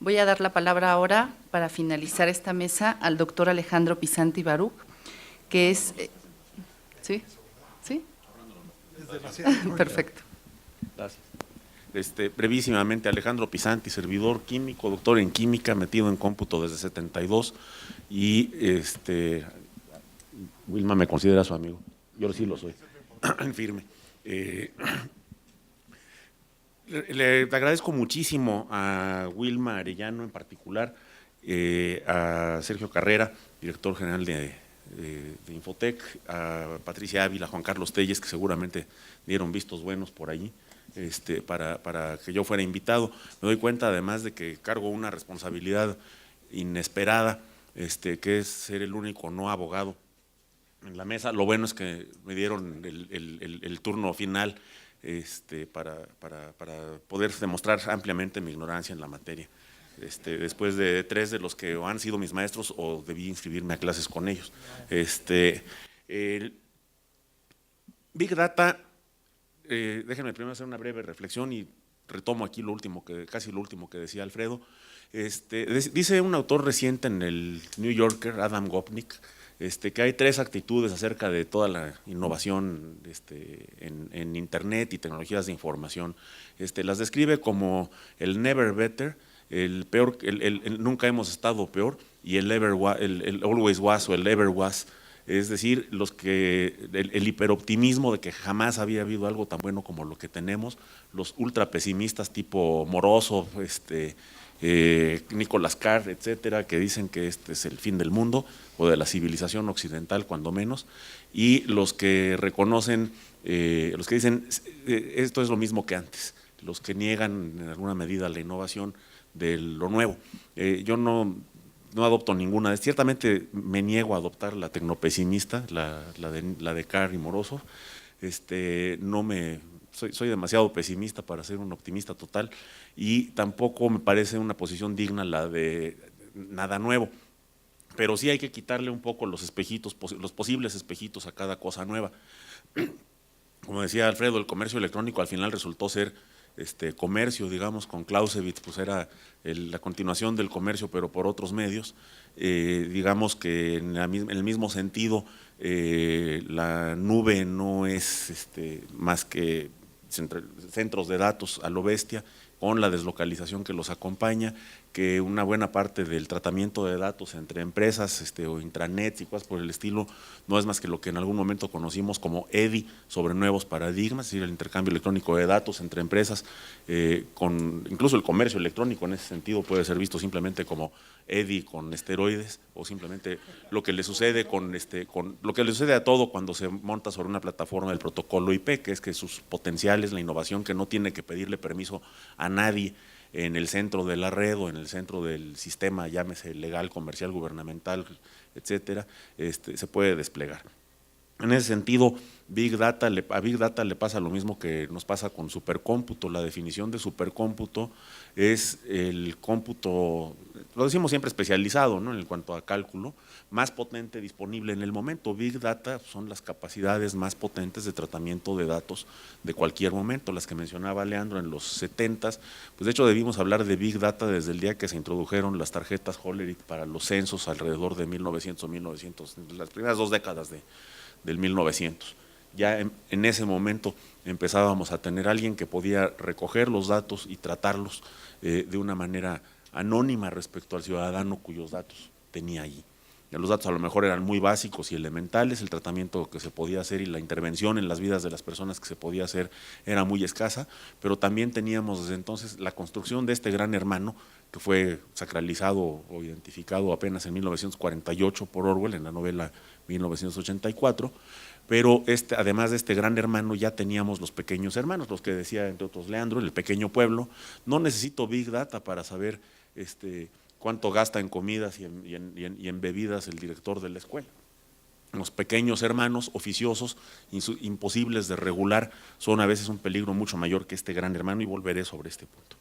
Voy a dar la palabra ahora, para finalizar esta mesa, al doctor Alejandro Pisanti Baruch, que es… ¿Sí? ¿Sí? Perfecto. Gracias. Brevísimamente, Alejandro Pisanti, servidor químico, doctor en química, metido en cómputo desde 72, y Wilma me considera su amigo, yo sí lo soy, en firme. Le agradezco muchísimo a Wilma Arellano en particular, a Sergio Carrera, director general de Infotec, a Patricia Ávila, Juan Carlos Telles, que seguramente dieron vistos buenos por allí, para que yo fuera invitado. Me doy cuenta además de que cargo una responsabilidad inesperada, que es ser el único no abogado en la mesa. Lo bueno es que me dieron el turno final para poder demostrar ampliamente mi ignorancia en la materia. Después de 3 de los que han sido mis maestros o debí inscribirme a clases con ellos. El Big Data, déjenme primero hacer una breve reflexión y retomo aquí casi lo último que decía Alfredo. Dice un autor reciente en el New Yorker, Adam Gopnik, que hay 3 actitudes acerca de toda la innovación en Internet y tecnologías de información. Las describe como el never better, el peor, el nunca hemos estado peor, y el always was o el ever was. Es decir, el hiperoptimismo de que jamás había habido algo tan bueno como lo que tenemos, los ultra pesimistas tipo Moroso, Nicolás Carr, etcétera, que dicen que este es el fin del mundo o de la civilización occidental cuando menos, y los que reconocen, los que dicen esto es lo mismo que antes, los que niegan en alguna medida la innovación de lo nuevo. Yo no adopto ninguna, ciertamente me niego a adoptar la tecnopesimista, la de Carr y Moroso. Soy demasiado pesimista para ser un optimista total, y tampoco me parece una posición digna la de nada nuevo, pero sí hay que quitarle un poco los espejitos, los posibles espejitos a cada cosa nueva. Como decía Alfredo, el comercio electrónico al final resultó ser comercio, digamos, con Clausewitz, pues era la continuación del comercio, pero por otros medios. Digamos que en el mismo sentido, la nube no es más que centros de datos a lo bestia, con la deslocalización que los acompaña, que una buena parte del tratamiento de datos entre empresas o intranets y cosas por el estilo no es más que lo que en algún momento conocimos como EDI, sobre nuevos paradigmas, es decir, el intercambio electrónico de datos entre empresas, incluso el comercio electrónico en ese sentido puede ser visto simplemente como EDI con esteroides, o simplemente lo que le sucede lo que le sucede a todo cuando se monta sobre una plataforma del protocolo IP, que es que sus potenciales, la innovación que no tiene que pedirle permiso a nadie en el centro de la red o en el centro del sistema, llámese legal, comercial, gubernamental, etcétera, se puede desplegar. En ese sentido, a Big Data le pasa lo mismo que nos pasa con supercómputo. La definición de supercómputo es el cómputo, lo decimos siempre especializado, ¿no?, en cuanto a cálculo, más potente disponible en el momento. Big Data son las capacidades más potentes de tratamiento de datos de cualquier momento, las que mencionaba Leandro en los 70s, pues de hecho debimos hablar de Big Data desde el día que se introdujeron las tarjetas Hollerith para los censos alrededor de 1900, las primeras 2 décadas del 1900. Ya en ese momento empezábamos a tener alguien que podía recoger los datos y tratarlos de una manera anónima respecto al ciudadano cuyos datos tenía allí. Los datos a lo mejor eran muy básicos y elementales, el tratamiento que se podía hacer y la intervención en las vidas de las personas que se podía hacer era muy escasa, pero también teníamos desde entonces la construcción de este gran hermano que fue sacralizado o identificado apenas en 1948 por Orwell en la novela 1984, pero además de este gran hermano ya teníamos los pequeños hermanos, los que decía entre otros Leandro, el pequeño pueblo. No necesito Big Data para saber cuánto gasta en comidas y en bebidas el director de la escuela. Los pequeños hermanos oficiosos, imposibles de regular, son a veces un peligro mucho mayor que este gran hermano, y volveré sobre este punto.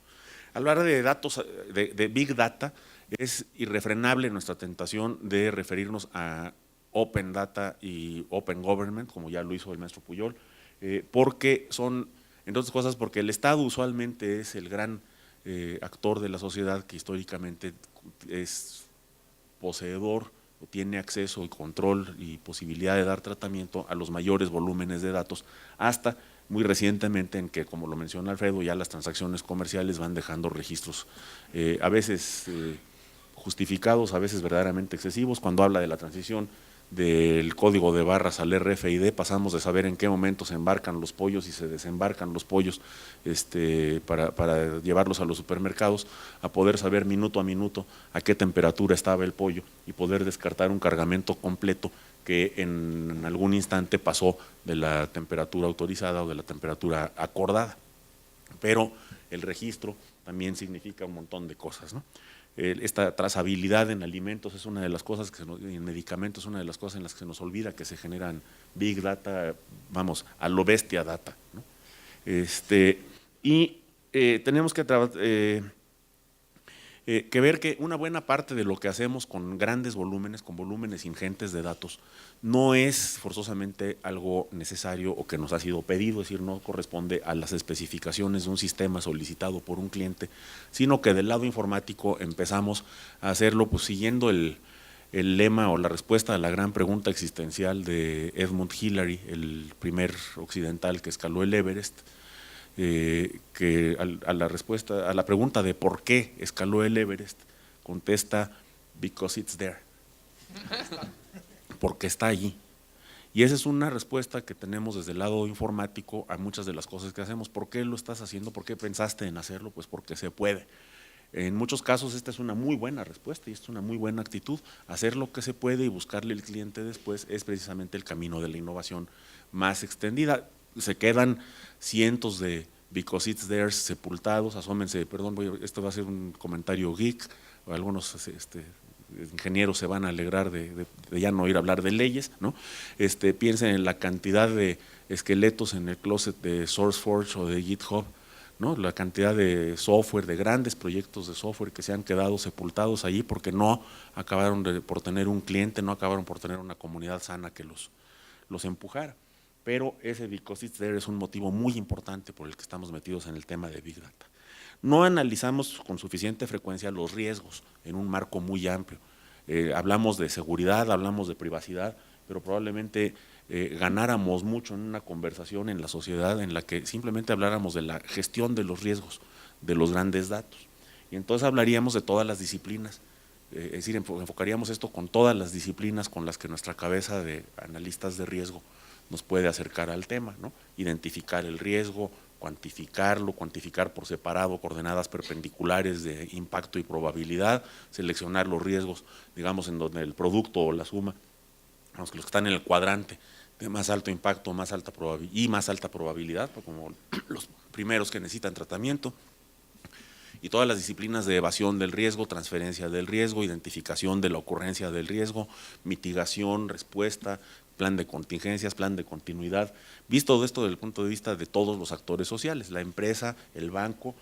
Hablar de datos, de Big Data, es irrefrenable nuestra tentación de referirnos a Open Data y Open Government, como ya lo hizo el maestro Puyol, porque son, entre otras cosas, porque el Estado usualmente es el gran actor de la sociedad que históricamente es poseedor o tiene acceso y control y posibilidad de dar tratamiento a los mayores volúmenes de datos, hasta muy recientemente en que, como lo menciona Alfredo, ya las transacciones comerciales van dejando registros a veces justificados, a veces verdaderamente excesivos. Cuando habla de la transición del código de barras al RFID, pasamos de saber en qué momento se embarcan los pollos y se desembarcan los pollos para llevarlos a los supermercados, a poder saber minuto a minuto a qué temperatura estaba el pollo y poder descartar un cargamento completo que en algún instante pasó de la temperatura autorizada o de la temperatura acordada. Pero el registro también significa un montón de cosas, ¿no? Esta trazabilidad en alimentos es una de las cosas en medicamentos es una de las cosas en las que se nos olvida que se generan big data, vamos, a lo bestia data, ¿no? Tenemos que ver que una buena parte de lo que hacemos con grandes volúmenes, con volúmenes ingentes de datos, no es forzosamente algo necesario o que nos ha sido pedido, es decir, no corresponde a las especificaciones de un sistema solicitado por un cliente, sino que del lado informático empezamos a hacerlo pues siguiendo el lema o la respuesta a la gran pregunta existencial de Edmund Hillary, el primer occidental que escaló el Everest, que a la pregunta de por qué escaló el Everest, contesta because it's there, porque está allí. Y esa es una respuesta que tenemos desde el lado informático a muchas de las cosas que hacemos. ¿Por qué lo estás haciendo? ¿Por qué pensaste en hacerlo? Pues porque se puede. En muchos casos esta es una muy buena respuesta y esta es una muy buena actitud. Hacer lo que se puede y buscarle al cliente después es precisamente el camino de la innovación más extendida. Se quedan cientos de because it's there sepultados, asómense, perdón, esto va a ser un comentario geek, algunos ingenieros se van a alegrar de ya no oír hablar de leyes, ¿no? Piensen en la cantidad de esqueletos en el closet de SourceForge o de GitHub, ¿no? La cantidad de software, de grandes proyectos de software que se han quedado sepultados allí porque no acabaron por tener un cliente, no acabaron por tener una comunidad sana que los empujara. Pero ese because it's there es un motivo muy importante por el que estamos metidos en el tema de Big Data. No analizamos con suficiente frecuencia los riesgos en un marco muy amplio. Hablamos de seguridad, hablamos de privacidad, pero probablemente ganáramos mucho en una conversación en la sociedad en la que simplemente habláramos de la gestión de los riesgos de los grandes datos. Y entonces hablaríamos de todas las disciplinas, es decir, enfocaríamos esto con todas las disciplinas con las que nuestra cabeza de analistas de riesgo nos puede acercar al tema, ¿no? Identificar el riesgo, cuantificarlo, cuantificar por separado coordenadas perpendiculares de impacto y probabilidad, seleccionar los riesgos, digamos, en donde el producto o la suma, los que están en el cuadrante de más alto impacto, más alta probabilidad, como los primeros que necesitan tratamiento, y todas las disciplinas de evasión del riesgo, transferencia del riesgo, identificación de la ocurrencia del riesgo, mitigación, respuesta, plan de contingencias, plan de continuidad, visto todo esto desde el punto de vista de todos los actores sociales, la empresa, el banco,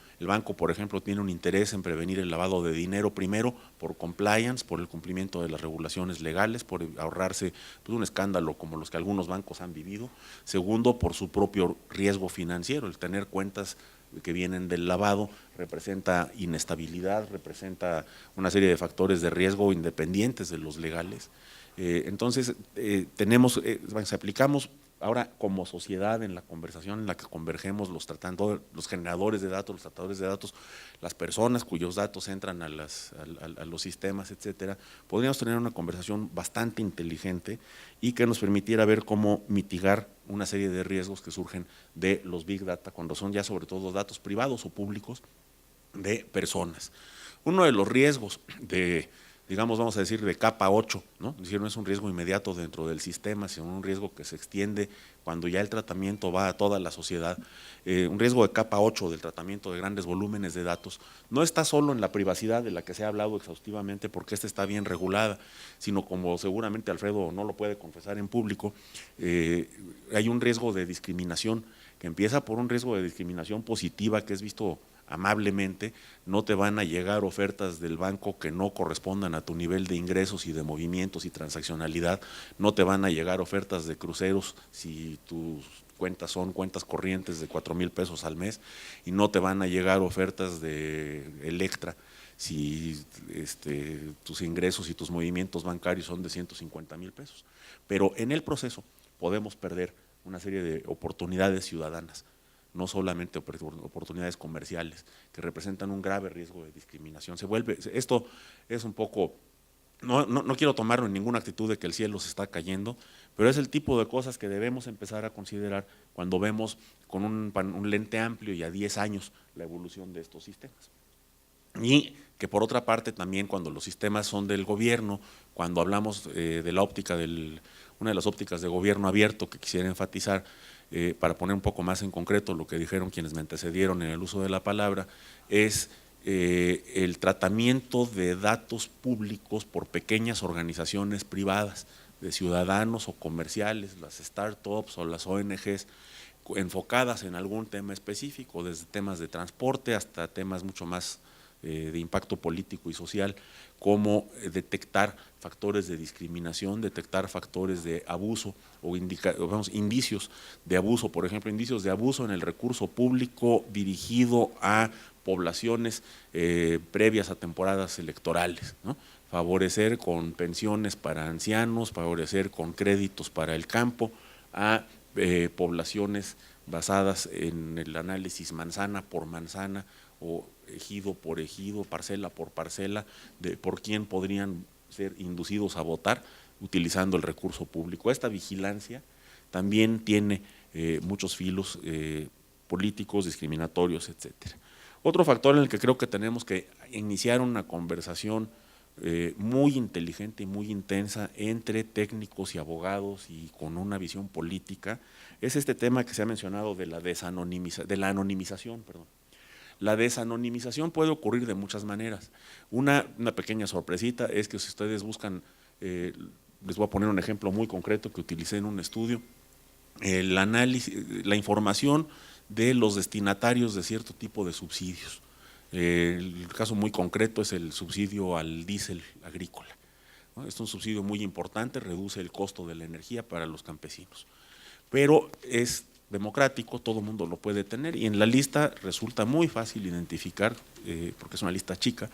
por ejemplo, tiene un interés en prevenir el lavado de dinero, primero por compliance, por el cumplimiento de las regulaciones legales, por ahorrarse pues, un escándalo como los que algunos bancos han vivido, segundo, por su propio riesgo financiero, el tener cuentas que vienen del lavado representa inestabilidad, representa una serie de factores de riesgo independientes de los legales. Entonces, aplicamos ahora como sociedad en la conversación en la que convergemos los generadores de datos, los tratadores de datos, las personas cuyos datos entran a los sistemas, etcétera, podríamos tener una conversación bastante inteligente y que nos permitiera ver cómo mitigar una serie de riesgos que surgen de los Big Data, cuando son ya sobre todo datos privados o públicos de personas. Uno de los riesgos digamos, vamos a decir, de capa 8, ¿no? Es decir, no es un riesgo inmediato dentro del sistema, sino un riesgo que se extiende cuando ya el tratamiento va a toda la sociedad. Un riesgo de capa 8 del tratamiento de grandes volúmenes de datos no está solo en la privacidad de la que se ha hablado exhaustivamente porque esta está bien regulada, sino como seguramente Alfredo no lo puede confesar en público, hay un riesgo de discriminación que empieza por un riesgo de discriminación positiva que es visto amablemente. No te van a llegar ofertas del banco que no correspondan a tu nivel de ingresos y de movimientos y transaccionalidad, no te van a llegar ofertas de cruceros si tus cuentas son cuentas corrientes de 4,000 pesos al mes y no te van a llegar ofertas de Electra si tus ingresos y tus movimientos bancarios son de 150,000 pesos. Pero en el proceso podemos perder una serie de oportunidades ciudadanas, no solamente oportunidades comerciales, que representan un grave riesgo de discriminación. Esto es un poco, no quiero tomarlo en ninguna actitud de que el cielo se está cayendo, pero es el tipo de cosas que debemos empezar a considerar cuando vemos con un lente amplio y a 10 años la evolución de estos sistemas. Y que por otra parte también cuando los sistemas son del gobierno, cuando hablamos de la óptica una de las ópticas de gobierno abierto que quisiera enfatizar, para poner un poco más en concreto lo que dijeron quienes me antecedieron en el uso de la palabra, es el tratamiento de datos públicos por pequeñas organizaciones privadas, de ciudadanos o comerciales, las startups o las ONGs, enfocadas en algún tema específico, desde temas de transporte hasta temas mucho más de impacto político y social, como detectar factores de discriminación, detectar factores de abuso o indicios de abuso, por ejemplo, indicios de abuso en el recurso público dirigido a poblaciones previas a temporadas electorales, ¿no? Favorecer con pensiones para ancianos, favorecer con créditos para el campo a poblaciones basadas en el análisis manzana por manzana o ejido por ejido, parcela por parcela, de por quién podrían ser inducidos a votar utilizando el recurso público. Esta vigilancia también tiene muchos filos políticos, discriminatorios, etcétera. Otro factor en el que creo que tenemos que iniciar una conversación muy inteligente y muy intensa entre técnicos y abogados y con una visión política es este tema que se ha mencionado de la anonimización. La desanonimización puede ocurrir de muchas maneras. Una pequeña sorpresita es que si ustedes buscan, les voy a poner un ejemplo muy concreto que utilicé en un estudio, el análisis, la información de los destinatarios de cierto tipo de subsidios. El caso muy concreto es el subsidio al diésel agrícola, ¿no? Es un subsidio muy importante, reduce el costo de la energía para los campesinos, pero es democrático, todo el mundo lo puede tener y en la lista resulta muy fácil identificar, porque es una lista chica,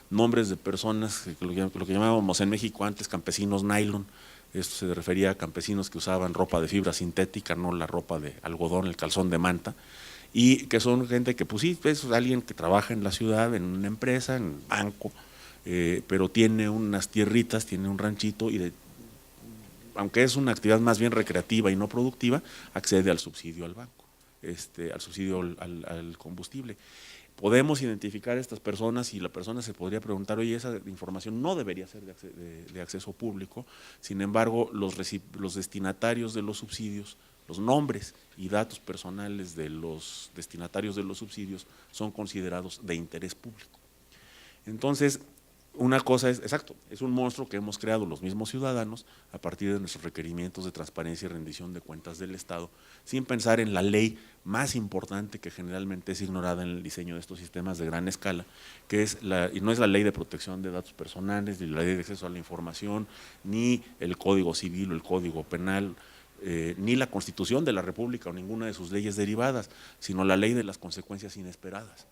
nombres de personas, lo que llamábamos en México antes campesinos nylon. Esto se refería a campesinos que usaban ropa de fibra sintética, no la ropa de algodón, el calzón de manta, y que son gente que pues sí, es alguien que trabaja en la ciudad, en una empresa, en un banco, pero tiene unas tierritas, tiene un ranchito y aunque es una actividad más bien recreativa y no productiva, accede al subsidio al banco, al subsidio al combustible. Podemos identificar a estas personas y la persona se podría preguntar, oye, esa información no debería ser de acceso público, sin embargo, los destinatarios de los subsidios, los nombres y datos personales de los destinatarios de los subsidios son considerados de interés público. Entonces, una cosa es, exacto, es un monstruo que hemos creado los mismos ciudadanos a partir de nuestros requerimientos de transparencia y rendición de cuentas del Estado, sin pensar en la ley más importante que generalmente es ignorada en el diseño de estos sistemas de gran escala, que es y no es la ley de protección de datos personales, ni la ley de acceso a la información, ni el Código Civil o el Código Penal, ni la Constitución de la República o ninguna de sus leyes derivadas, sino la ley de las consecuencias inesperadas.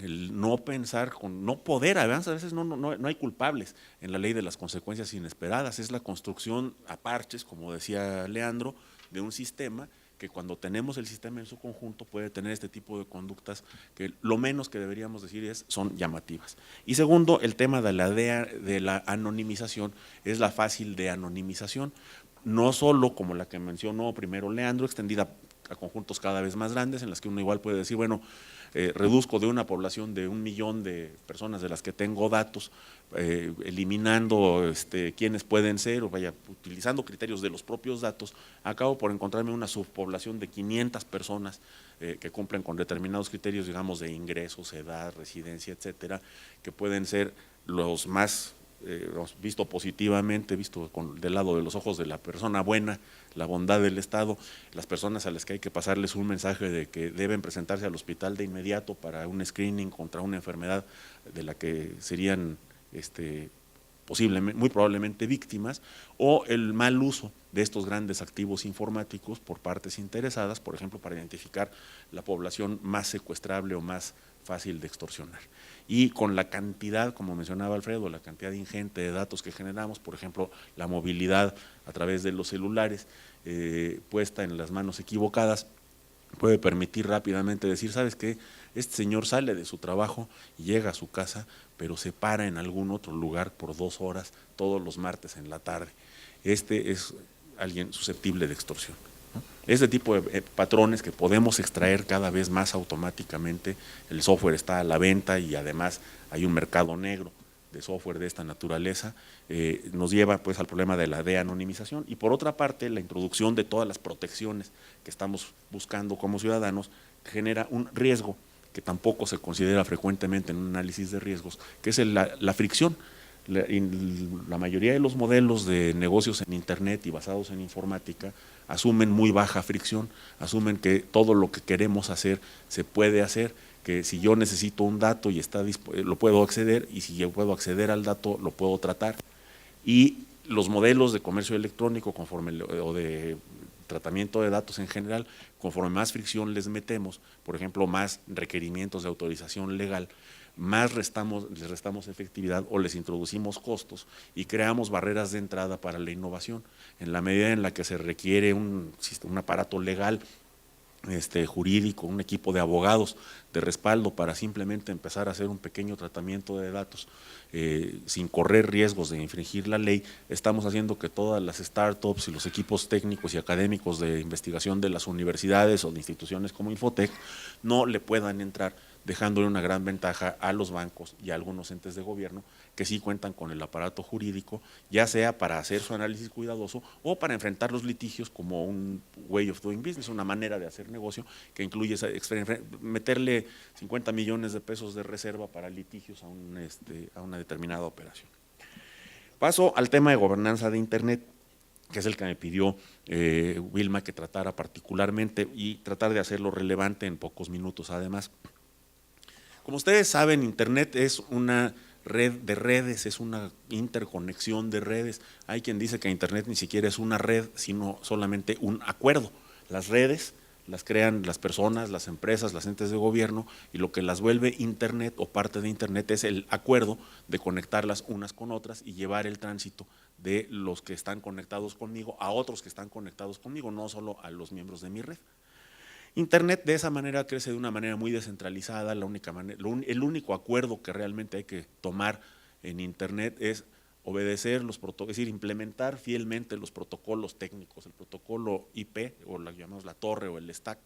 El no pensar, no poder, a veces no hay culpables en la ley de las consecuencias inesperadas, es la construcción a parches, como decía Leandro, de un sistema que cuando tenemos el sistema en su conjunto puede tener este tipo de conductas que lo menos que deberíamos decir son llamativas. Y segundo, el tema de la anonimización es la fácil de anonimización, no solo como la que mencionó primero Leandro, extendida a conjuntos cada vez más grandes en las que uno igual puede decir, bueno, reduzco de una población de 1 millón de personas de las que tengo datos, eliminando quiénes pueden ser, o vaya, utilizando criterios de los propios datos, acabo por encontrarme una subpoblación de 500 personas que cumplen con determinados criterios, digamos, de ingresos, edad, residencia, etcétera, que pueden ser los más visto positivamente, visto del lado de los ojos de la persona buena, la bondad del Estado, las personas a las que hay que pasarles un mensaje de que deben presentarse al hospital de inmediato para un screening contra una enfermedad de la que serían muy probablemente víctimas, o el mal uso de estos grandes activos informáticos por partes interesadas, por ejemplo, para identificar la población más secuestrable o más fácil de extorsionar. Y con la cantidad, como mencionaba Alfredo, la cantidad ingente de datos que generamos, por ejemplo, la movilidad a través de los celulares puesta en las manos equivocadas, puede permitir rápidamente decir, ¿sabes qué? Este señor sale de su trabajo y llega a su casa, pero se para en algún otro lugar por 2 horas todos los martes en la tarde. Este es alguien susceptible de extorsión. Este tipo de patrones que podemos extraer cada vez más automáticamente, el software está a la venta y además hay un mercado negro de software de esta naturaleza, nos lleva pues al problema de la de-anonimización y por otra parte la introducción de todas las protecciones que estamos buscando como ciudadanos genera un riesgo que tampoco se considera frecuentemente en un análisis de riesgos, que es la fricción. La mayoría de los modelos de negocios en Internet y basados en informática asumen muy baja fricción, asumen que todo lo que queremos hacer se puede hacer, que si yo necesito un dato y lo puedo acceder, y si yo puedo acceder al dato lo puedo tratar. Y los modelos de comercio electrónico o de tratamiento de datos en general, conforme más fricción les metemos, por ejemplo, más requerimientos de autorización legal, más les restamos efectividad o les introducimos costos y creamos barreras de entrada para la innovación. En la medida en la que se requiere un aparato legal, jurídico, un equipo de abogados de respaldo para simplemente empezar a hacer un pequeño tratamiento de datos sin correr riesgos de infringir la ley, estamos haciendo que todas las startups y los equipos técnicos y académicos de investigación de las universidades o de instituciones como Infotec no le puedan entrar, dejándole una gran ventaja a los bancos y a algunos entes de gobierno que sí cuentan con el aparato jurídico, ya sea para hacer su análisis cuidadoso o para enfrentar los litigios como un way of doing business, una manera de hacer negocio que incluye meterle 50 millones de pesos de reserva para litigios a una determinada operación. Paso al tema de gobernanza de Internet, que es el que me pidió Wilma que tratara particularmente y tratar de hacerlo relevante en pocos minutos además. Como ustedes saben, Internet es una red de redes, es una interconexión de redes. Hay quien dice que Internet ni siquiera es una red, sino solamente un acuerdo. Las redes las crean las personas, las empresas, las entes de gobierno y lo que las vuelve Internet o parte de Internet es el acuerdo de conectarlas unas con otras y llevar el tránsito de los que están conectados conmigo a otros que están conectados conmigo, no solo a los miembros de mi red. Internet de esa manera crece de una manera muy descentralizada, el único acuerdo que realmente hay que tomar en Internet es obedecer los protocolos, es decir, implementar fielmente los protocolos técnicos, el protocolo IP, o la llamamos la torre o el stack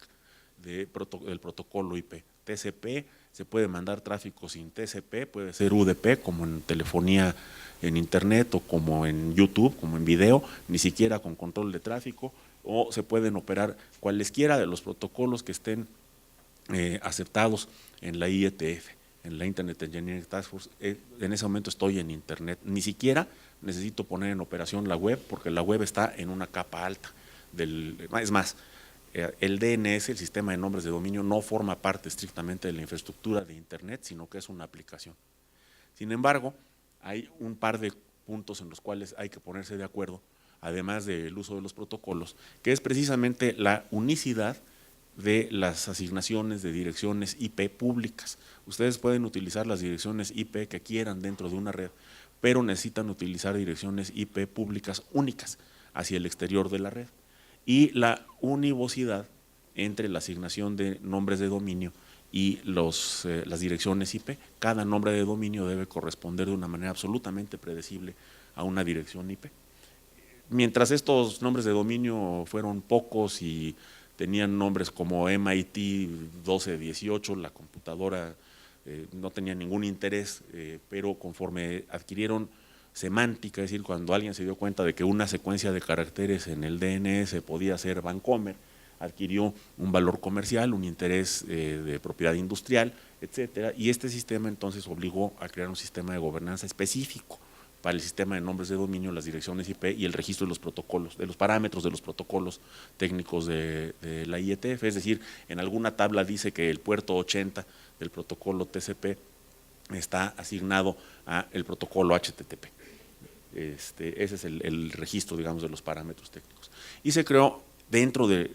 del protocolo IP. TCP, se puede mandar tráfico sin TCP, puede ser UDP, como en telefonía en Internet o como en YouTube, como en video, ni siquiera con control de tráfico, o se pueden operar cualesquiera de los protocolos que estén aceptados en la IETF, en la Internet Engineering Task Force. En ese momento estoy en Internet, ni siquiera necesito poner en operación la web, porque la web está en una capa alta. Es más, el DNS, el sistema de nombres de dominio, no forma parte estrictamente de la infraestructura de Internet, sino que es una aplicación. Sin embargo, hay un par de puntos en los cuales hay que ponerse de acuerdo, además del uso de los protocolos, que es precisamente la unicidad de las asignaciones de direcciones IP públicas. Ustedes pueden utilizar las direcciones IP que quieran dentro de una red, pero necesitan utilizar direcciones IP públicas únicas hacia el exterior de la red. Y la univocidad entre la asignación de nombres de dominio y las direcciones IP. Cada nombre de dominio debe corresponder de una manera absolutamente predecible a una dirección IP. Mientras estos nombres de dominio fueron pocos y tenían nombres como MIT 1218, la computadora no tenía ningún interés, pero conforme adquirieron semántica, es decir, cuando alguien se dio cuenta de que una secuencia de caracteres en el DNS podía ser Vancomer, adquirió un valor comercial, un interés de propiedad industrial, etcétera, y este sistema entonces obligó a crear un sistema de gobernanza específico para el sistema de nombres de dominio, las direcciones IP y el registro de los protocolos, de los parámetros de los protocolos técnicos de la IETF, es decir, en alguna tabla dice que el puerto 80 del protocolo TCP está asignado a el protocolo HTTP. Ese es el registro, digamos, de los parámetros técnicos. Y se creó dentro de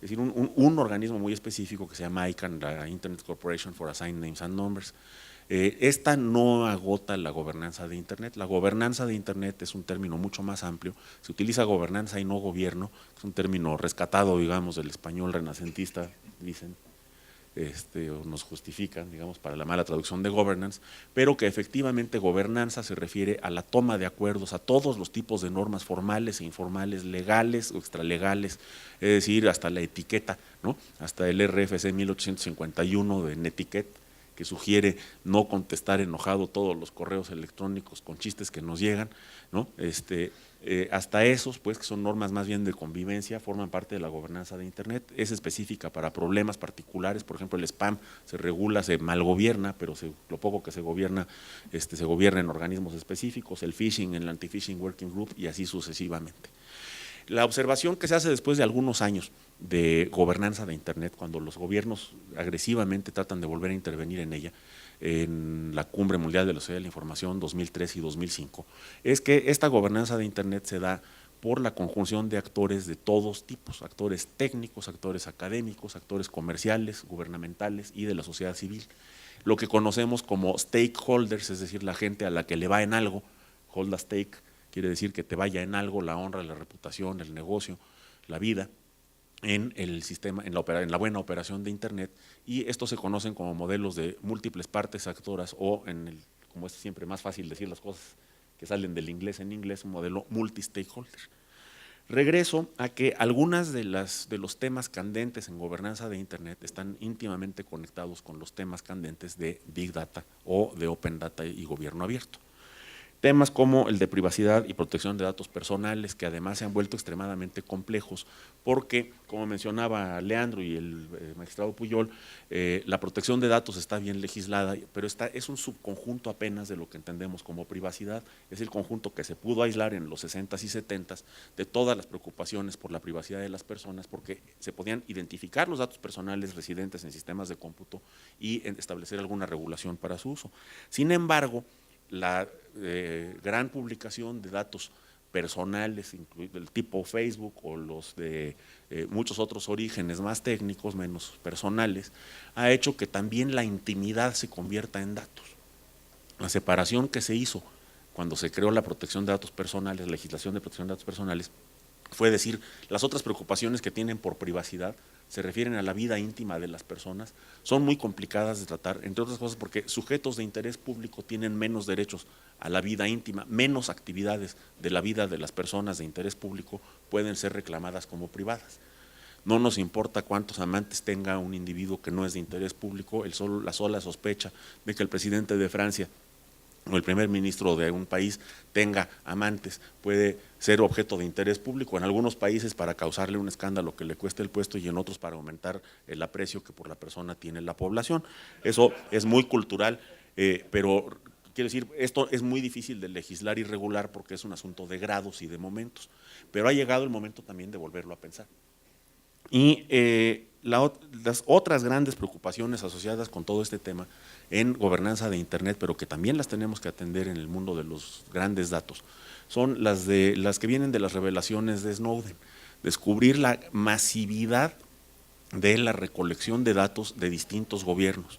es decir, un organismo muy específico que se llama ICANN, la Internet Corporation for Assigned Names and Numbers. Esta no agota la gobernanza de Internet. La gobernanza de Internet es un término mucho más amplio. Se utiliza gobernanza y no gobierno, es un término rescatado, digamos, del español renacentista, dicen, o nos justifican, digamos, para la mala traducción de governance, pero que efectivamente gobernanza se refiere a la toma de acuerdos a todos los tipos de normas formales e informales, legales o extralegales, es decir, hasta la etiqueta, ¿no? Hasta el RFC 1851 de Netiquette, que sugiere no contestar enojado todos los correos electrónicos con chistes que nos llegan, ¿no? Hasta esos, pues, que son normas más bien de convivencia, forman parte de la gobernanza de Internet. Es específica para problemas particulares, por ejemplo, el spam se regula, se malgobierna, pero lo poco que se gobierna en organismos específicos, el phishing en la Anti-Phishing Working Group y así sucesivamente. La observación que se hace después de algunos años de gobernanza de Internet, cuando los gobiernos agresivamente tratan de volver a intervenir en ella, en la Cumbre Mundial de la Sociedad de la Información 2003 y 2005, es que esta gobernanza de Internet se da por la conjunción de actores de todos tipos, actores técnicos, actores académicos, actores comerciales, gubernamentales y de la sociedad civil. Lo que conocemos como stakeholders, es decir, la gente a la que le va en algo, hold a stake, quiere decir que te vaya en algo la honra, la reputación, el negocio, la vida, en el sistema, en la buena operación de Internet, y estos se conocen como modelos de múltiples partes actoras o, como es siempre más fácil decir las cosas que salen del inglés en inglés, un modelo multi-stakeholder. Regreso a que algunas de los temas candentes en gobernanza de Internet están íntimamente conectados con los temas candentes de Big Data o de Open Data y gobierno abierto. Temas como el de privacidad y protección de datos personales, que además se han vuelto extremadamente complejos, porque, como mencionaba Leandro y el magistrado Puyol, la protección de datos está bien legislada, pero es un subconjunto apenas de lo que entendemos como privacidad, es el conjunto que se pudo aislar en los 60s y 70s de todas las preocupaciones por la privacidad de las personas, porque se podían identificar los datos personales residentes en sistemas de cómputo y establecer alguna regulación para su uso. Sin embargo, la gran publicación de datos personales del tipo Facebook o los de muchos otros orígenes más técnicos, menos personales, ha hecho que también la intimidad se convierta en datos. La separación que se hizo cuando se creó la protección de datos personales, la legislación de protección de datos personales, fue decir, las otras preocupaciones que tienen por privacidad se refieren a la vida íntima de las personas, son muy complicadas de tratar, entre otras cosas porque sujetos de interés público tienen menos derechos a la vida íntima, menos actividades de la vida de las personas de interés público pueden ser reclamadas como privadas. No nos importa cuántos amantes tenga un individuo que no es de interés público, la sola sospecha de que el presidente de Francia o el primer ministro de un país tenga amantes puede ser objeto de interés público, en algunos países para causarle un escándalo que le cueste el puesto y en otros para aumentar el aprecio que por la persona tiene la población. Eso es muy cultural, pero quiero decir, esto es muy difícil de legislar y regular porque es un asunto de grados y de momentos, pero ha llegado el momento también de volverlo a pensar. Y las otras grandes preocupaciones asociadas con todo este tema en gobernanza de Internet, pero que también las tenemos que atender en el mundo de los grandes datos, son las que vienen de las revelaciones de Snowden, descubrir la masividad de la recolección de datos de distintos gobiernos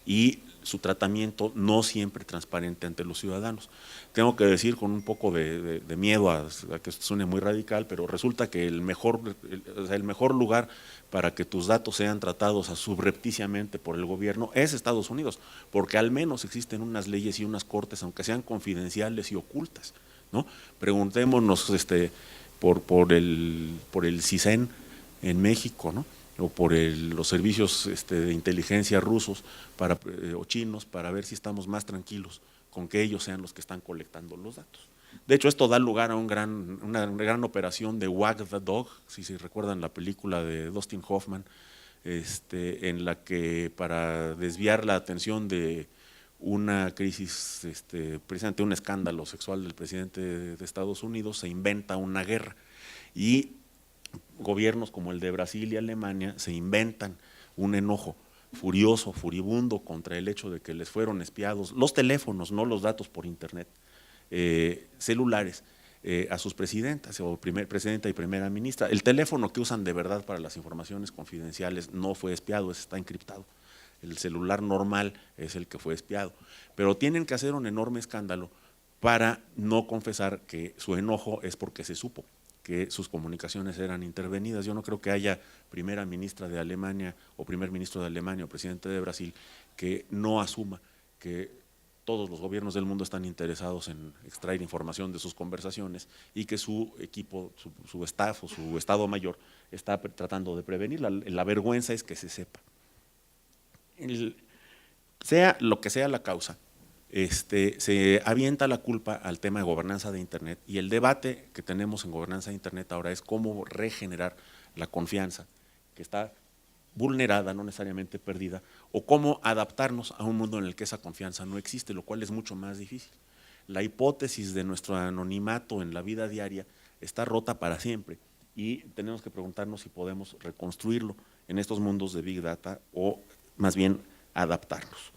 y su tratamiento no siempre transparente ante los ciudadanos. Tengo que decir con un poco de miedo a que esto suene muy radical, pero resulta que el mejor lugar para que tus datos sean tratados subrepticiamente por el gobierno es Estados Unidos, porque al menos existen unas leyes y unas cortes, aunque sean confidenciales y ocultas, ¿no? Preguntémonos por el CISEN en México, ¿no? O por los servicios de inteligencia rusos o chinos para ver si estamos más tranquilos con que ellos sean los que están colectando los datos. De hecho, esto da lugar a una gran operación de Wag the Dog, si se recuerdan la película de Dustin Hoffman, en la que para desviar la atención de una crisis, precisamente un escándalo sexual del presidente de Estados Unidos, se inventa una guerra y gobiernos como el de Brasil y Alemania se inventan un enojo furioso, furibundo contra el hecho de que les fueron espiados los teléfonos, no los datos por internet, celulares a sus presidentas, o presidenta y primera ministra. El teléfono que usan de verdad para las informaciones confidenciales no fue espiado, está encriptado. El celular normal es el que fue espiado. Pero tienen que hacer un enorme escándalo para no confesar que su enojo es porque se supo que sus comunicaciones eran intervenidas. Yo no creo que haya primera ministra de Alemania o primer ministro de Alemania o presidente de Brasil que no asuma que todos los gobiernos del mundo están interesados en extraer información de sus conversaciones y que su equipo, su staff o su Estado Mayor está tratando de prevenirla. La vergüenza es que se sepa. Sea lo que sea la causa, se avienta la culpa al tema de gobernanza de Internet, y el debate que tenemos en gobernanza de Internet ahora es cómo regenerar la confianza que está vulnerada, no necesariamente perdida, o cómo adaptarnos a un mundo en el que esa confianza no existe, lo cual es mucho más difícil. La hipótesis de nuestro anonimato en la vida diaria está rota para siempre y tenemos que preguntarnos si podemos reconstruirlo en estos mundos de Big Data o más bien adaptarnos.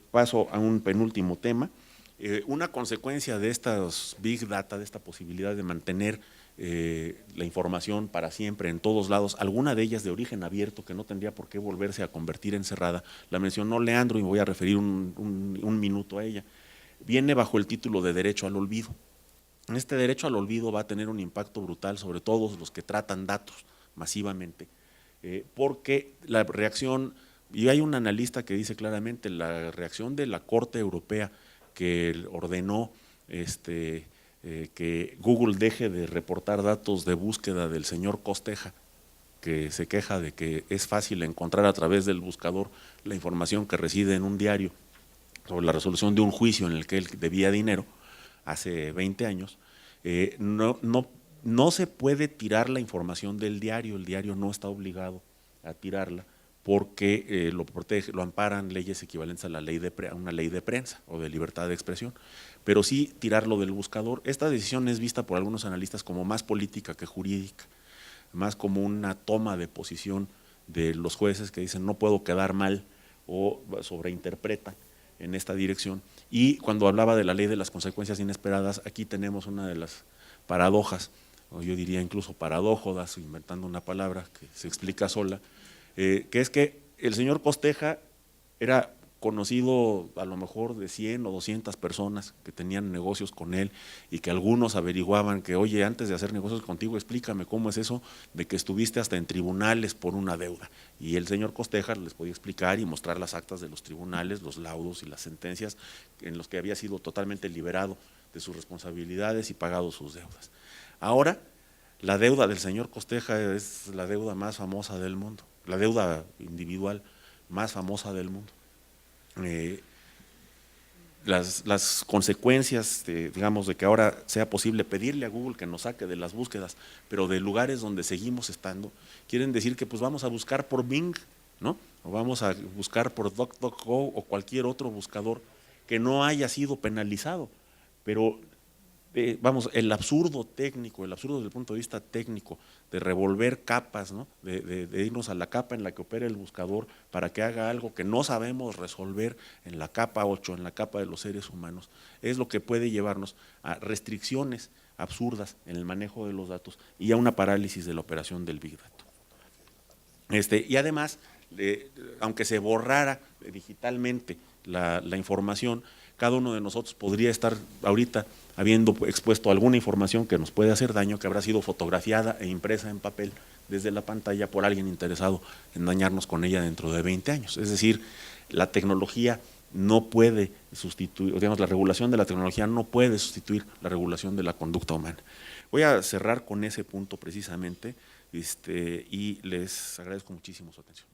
Paso a un penúltimo tema. Una consecuencia de estas Big Data, de esta posibilidad de mantener la información para siempre en todos lados, alguna de ellas de origen abierto que no tendría por qué volverse a convertir en cerrada, la mencionó Leandro y me voy a referir un minuto a ella, viene bajo el título de derecho al olvido. Este derecho al olvido va a tener un impacto brutal sobre todos los que tratan datos masivamente, porque la reacción, y hay un analista que dice claramente, la reacción de la Corte Europea que ordenó que Google deje de reportar datos de búsqueda del señor Costeja, que se queja de que es fácil encontrar a través del buscador la información que reside en un diario sobre la resolución de un juicio en el que él debía dinero hace 20 años, no se puede tirar la información del diario, el diario no está obligado a tirarla porque lo protege, lo amparan leyes equivalentes a una ley de prensa o de libertad de expresión, pero sí tirarlo del buscador. Esta decisión es vista por algunos analistas como más política que jurídica, más como una toma de posición de los jueces que dicen no puedo quedar mal o sobreinterpretan en esta dirección. Y cuando hablaba de la ley de las consecuencias inesperadas, aquí tenemos una de las paradojas, o yo diría incluso paradójodas, inventando una palabra que se explica sola, que es que el señor Costeja era conocido a lo mejor de 100 o 200 personas que tenían negocios con él y que algunos averiguaban que, oye, antes de hacer negocios contigo, explícame cómo es eso de que estuviste hasta en tribunales por una deuda. Y el señor Costeja les podía explicar y mostrar las actas de los tribunales, los laudos y las sentencias en los que había sido totalmente liberado de sus responsabilidades y pagado sus deudas. Ahora, la deuda del señor Costeja es la deuda más famosa del mundo, la deuda individual más famosa del mundo. Las consecuencias, digamos, de que ahora sea posible pedirle a Google que nos saque de las búsquedas, pero de lugares donde seguimos estando, quieren decir que pues vamos a buscar por Bing, ¿no? O vamos a buscar por DuckDuckGo o cualquier otro buscador que no haya sido penalizado, pero vamos, el absurdo técnico, el absurdo desde el punto de vista técnico de revolver capas, ¿no? de irnos a la capa en la que opera el buscador para que haga algo que no sabemos resolver en la capa 8, en la capa de los seres humanos, es lo que puede llevarnos a restricciones absurdas en el manejo de los datos y a una parálisis de la operación del Big Data. Y además, aunque se borrara digitalmente la información, cada uno de nosotros podría estar ahorita habiendo expuesto alguna información que nos puede hacer daño, que habrá sido fotografiada e impresa en papel desde la pantalla por alguien interesado en dañarnos con ella dentro de 20 años. Es decir, la tecnología no puede sustituir, digamos, la regulación de la tecnología no puede sustituir la regulación de la conducta humana. Voy a cerrar con ese punto precisamente y les agradezco muchísimo su atención.